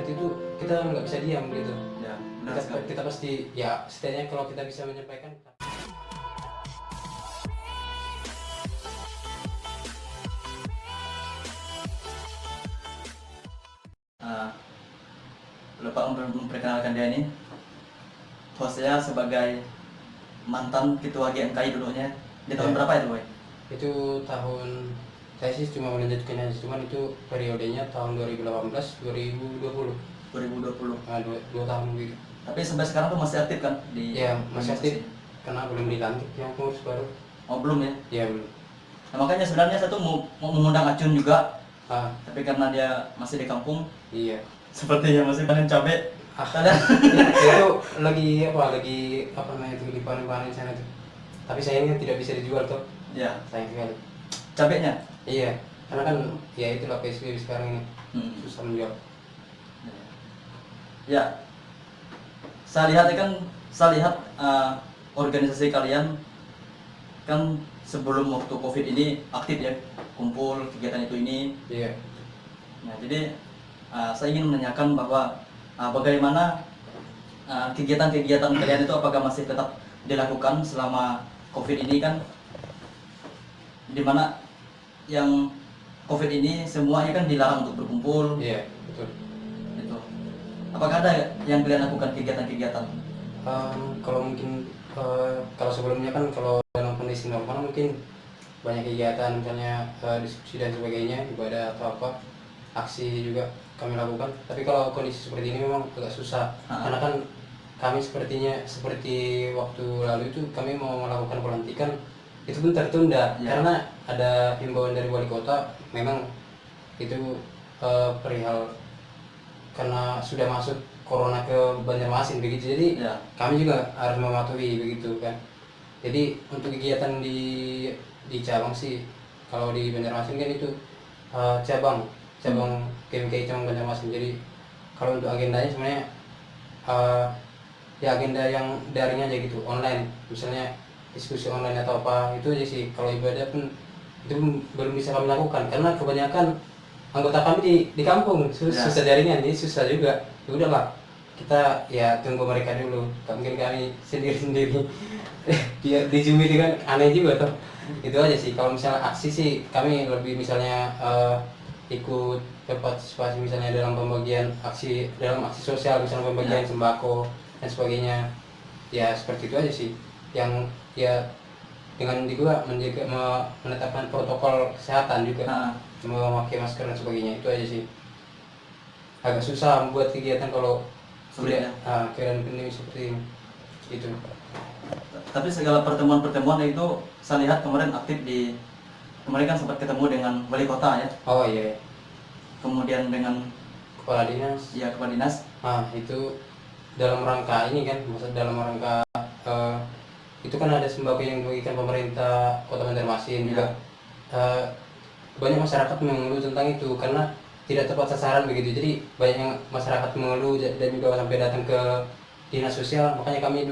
seperti itu kita nggak bisa diam gitu. Ya, benar sekali. Kita pasti ya setidaknya kalau kita bisa menyampaikan. Lupa memperkenalkan dia ini, hostnya sebagai mantan ketua GMKI dulunya di tahun berapa itu, Boy? Itu tahun, saya sih cuma melanjutkan aja, cuman itu periodenya tahun 2018 2020. 2020. Nah, dua tahun gitu. Tapi sampai sekarang tuh masih aktif kan di? Ya masih aktif karena belum dilantik yang pengurus baru. Oh, belum ya? Ya belum. Nah, makanya sebenarnya saya tuh mau mengundang Acun juga, tapi karena dia masih di kampung, Iya. sepertinya masih panen cabai. Itu lagi apa namanya itu di panen sana tuh. Tapi sayangnya tidak bisa dijual tuh. Ya, Sayang sekali. cabainya. Iya, karena kan ya itulah PSBB sekarang ini susah menjual. Ya, saya lihat organisasi kalian kan sebelum waktu COVID ini aktif ya, kumpul kegiatan itu ini. Iya. Nah, jadi saya ingin menanyakan bahwa bagaimana kegiatan-kegiatan kalian itu apakah masih tetap dilakukan selama COVID ini kan, dimana yang COVID ini semuanya kan dilarang untuk berkumpul. Iya, betul. Itu. Apakah ada yang kalian lakukan kegiatan-kegiatan? Kalau mungkin kalau sebelumnya kan kalau dalam kondisi normal mungkin banyak kegiatan misalnya diskusi dan sebagainya, ibadah atau apa, aksi juga kami lakukan. Tapi kalau kondisi seperti ini memang agak susah karena kan kami seperti waktu lalu itu kami mau melakukan pelantikan itu pun tertunda karena ada himbauan dari wali kota, memang itu perihal karena sudah masuk corona ke Banjarmasin begitu, jadi kami juga harus mematuhi begitu kan. Jadi untuk kegiatan di cabang sih, kalau di Banjarmasin kan itu cabang KMKI cabang Banjarmasin. Jadi kalau untuk agendanya sebenarnya ya agenda yang daring aja gitu, online, misalnya diskusi online atau apa, itu aja sih. Kalau ibadah pun itu belum bisa kami lakukan karena kebanyakan anggota kami di kampung, susah jaringan, jadi susah juga. Ya udahlah, kita ya tunggu mereka dulu, tak mungkin kami sendiri biar di Zoom itu kan aneh juga tuh. Itu aja sih. Kalau misalnya aksi sih kami lebih misalnya ikut partisipasi misalnya dalam aksi sosial, misalnya pembagian sembako dan sebagainya. Ya seperti itu aja sih, yang ya dengan juga menetapkan protokol kesehatan juga, memakai masker dan sebagainya. Itu aja sih. Agak susah membuat kegiatan kalau tidak keadaan pandemi seperti ini. Itu. Tapi segala pertemuan itu saya lihat kemarin kemarin kan sempat ketemu dengan wali kota ya. Oh iya. Kemudian dengan kepala dinas. Iya, kepala dinas. Itu dalam rangka ini kan, maksud dalam rangka itu kan ada sembako yang dibagikan pemerintah Kota Banjarmasin juga. Banyak masyarakat mengeluh tentang itu karena tidak tepat sasaran begitu. Jadi banyak yang masyarakat mengeluh dan juga sampai datang ke dinas sosial. Makanya kami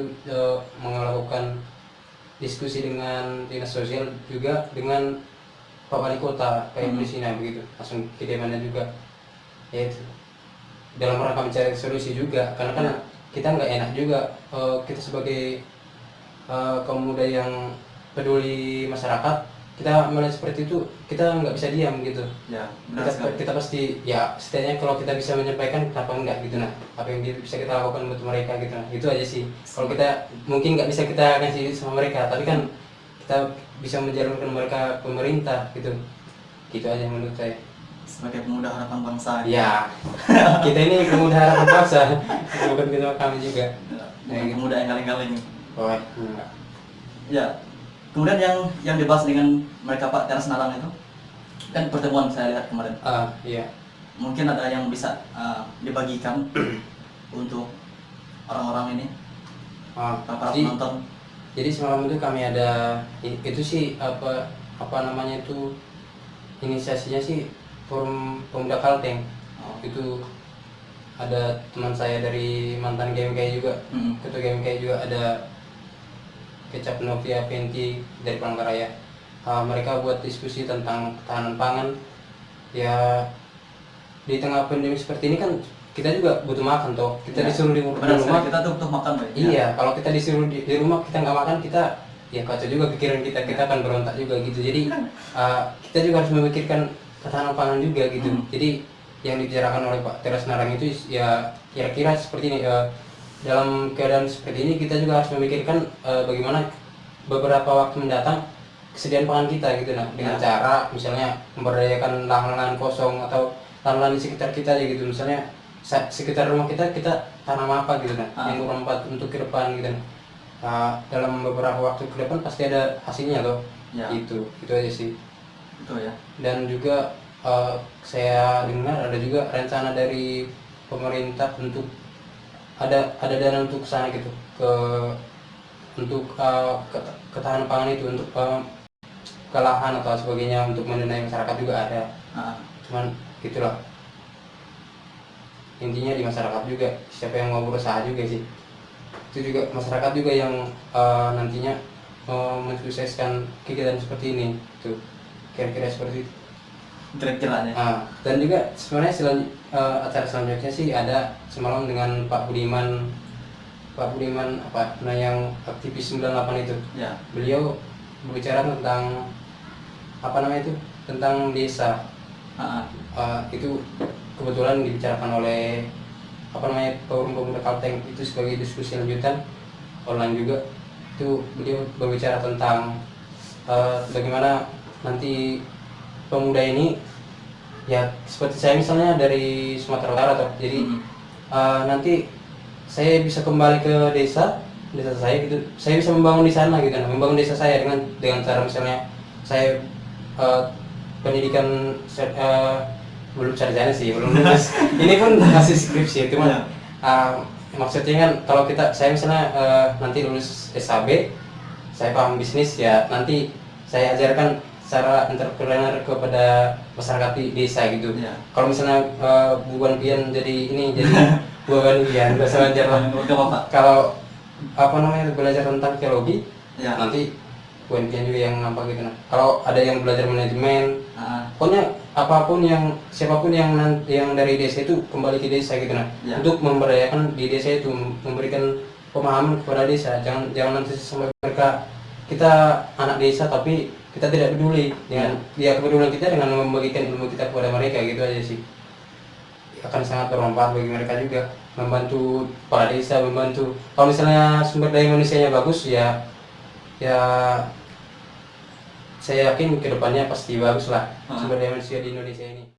melakukan diskusi dengan dinas sosial juga dengan Pak Wali Kota, Pak Ibu Sina begitu. Langsung ke mana juga. Ya itu. Dalam rangka mencari solusi juga, karena kan kita nggak enak juga, kita sebagai kaum muda yang peduli masyarakat, kita melihat seperti itu kita nggak bisa diam gitu. Ya, benar kita pasti ya setidaknya kalau kita bisa menyampaikan, kenapa enggak gitu. Nah, apa yang bisa kita lakukan untuk mereka gitu. Nah, itu aja sih. Kalau kita mungkin nggak bisa kita kasih sama mereka, tapi kan kita bisa menjalankan mereka pemerintah gitu. Gitu aja menurut saya. Sebagai pemuda harapan bangsa. Ya, kita ini pemuda harapan bangsa, bukan kita kami juga. Pemuda yang kaleng-kaleng. Oh, enggak. Ya, kemudian yang dibahas dengan mereka Pak Teras Nalang itu kan pertemuan saya lihat kemarin. Iya. Mungkin ada yang bisa dibagikan untuk orang-orang ini, para penonton. Jadi semalam itu kami ada itu sih apa namanya itu, inisiasinya sih Forum Pemuda Kalteng. Itu ada teman saya dari mantan GMKI juga, ketua GMKI juga, ada Kecap Novia Penti dari Palangkaraya. Mereka buat diskusi tentang ketahanan pangan. Ya di tengah pandemi seperti ini kan kita juga butuh makan toh, kita Ya, disuruh di benar rumah. sekali, kita tuh butuh makan, Pak. Iya, kalau kita disuruh di rumah kita nggak makan, kita ya kacau juga pikiran kita akan berontak juga gitu. Jadi kita juga harus memikirkan ketahanan pangan juga gitu. Jadi yang dibicarakan oleh Pak Teras Narang itu ya kira-kira seperti ini. Dalam keadaan seperti ini kita juga harus memikirkan bagaimana beberapa waktu mendatang kesediaan pangan kita gitu, nah dengan cara misalnya memberdayakan lahan-lahan kosong atau lahan-lahan di sekitar kita aja gitu. Misalnya sekitar rumah kita tanam apa gitu nah yang bermanfaat untuk ke depan gitu. Dalam beberapa waktu ke depan pasti ada hasilnya loh. Ya. Itu aja sih. Betul ya. Dan juga saya dengar ada juga rencana dari pemerintah untuk ada dana untuk sana gitu, untuk ketahanan pangan itu, untuk ke lahan atau sebagainya, untuk mendanai masyarakat juga ada. Cuman gitulah, intinya di masyarakat juga, siapa yang mau berusaha juga sih, itu juga masyarakat juga yang nantinya mensukseskan kegiatan seperti ini tuh, kira-kira seperti itu Kira-kiranya. dan juga sebenarnya acara selanjutnya sih ada semalam dengan Pak Budiman yang aktivis 98 itu. Ya. Beliau berbicara tentang tentang desa. Itu kebetulan dibicarakan oleh Forum Pemuda Kalteng, itu sebagai diskusi lanjutan online juga. Itu beliau berbicara tentang bagaimana nanti pemuda ini ya seperti saya misalnya dari Sumatera Utara toh. Jadi nanti saya bisa kembali ke desa saya gitu. Saya bisa membangun di sana gitu, membangun desa saya dengan cara misalnya saya pendidikan belum sarjana sih, belum lulus. Ini pun masih skripsi, cuman maksudnya kan kalau saya misalnya nanti lulus SHB, saya paham bisnis ya, nanti saya ajarkan cara entrepreneur kepada masyarakat di desa gitu. Kalau misalnya Buan Pian jadi Buan Pian bahasa Banjar lah. Kalau belajar tentang teologi, nanti Buan Pian juga yang nampak gitu. Nah, kalau ada yang belajar manajemen, pokoknya siapapun yang dari desa itu kembali ke desa gitu nah, untuk memberdayakan di desa itu, memberikan pemahaman kepada desa. Jangan nanti sampai mereka kita anak desa tapi kita tidak peduli dengan kepedulian kita dengan membagikan ilmu kita kepada mereka, gitu aja sih. Akan sangat bermanfaat bagi mereka juga, membantu para desa, membantu kalau misalnya sumber daya manusianya bagus ya saya yakin kedepannya pasti bagus lah sumber daya manusia di Indonesia ini.